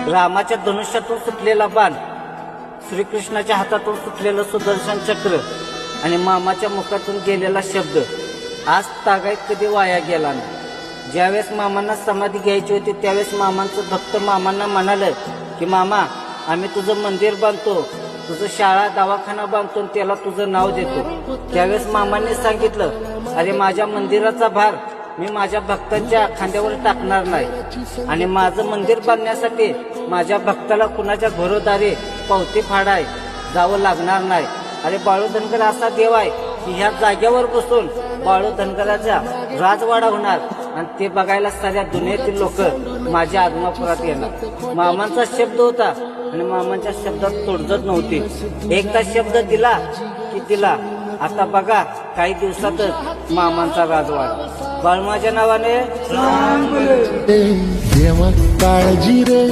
रामाच्या धनुष्यातून सुटलेला बाण, श्रीकृष्णाच्या हातातून सुटलेलं सुदर्शन चक्र आणि मामाच्या मुखातून गेलेला शब्द आज तागायत कधी वाया गेला नाही। ज्यावेळेस मामांना समाधी घ्यायची होती त्यावेळेस मामांचं भक्त मामांना म्हणालं की मामा, आम्ही तुझं मंदिर बांधतो, तुझं शाळा दवाखाना बांधतो, त्याला तुझं नाव देतो। त्यावेळेस मामांनी सांगितलं, अरे माझ्या मंदिराचा भार मी माझ्या भक्तांच्या खांद्यावर टाकणार नाही आणि माझं मंदिर बांधण्यासाठी माझ्या भक्ताला कुणाच्या घरोदारी पावती फाडाय जावं लागणार नाही। अरे बाळू धनगर असा देव आहे की ह्या जागेवर बसून बाळू धनगराचा राजवाडा होणार आणि ते बघायला साऱ्या दुनियेतील लोक माझ्या आदमापुरात येणार। मामांचा शब्द होता आणि मामांच्या शब्दात तोडजोड नव्हती। एकदा शब्द दिला की दिला। आता बघा काही दिवसातच मामांचा राजवाडा। बाळमाच्या नावाने देवा काळजी रे।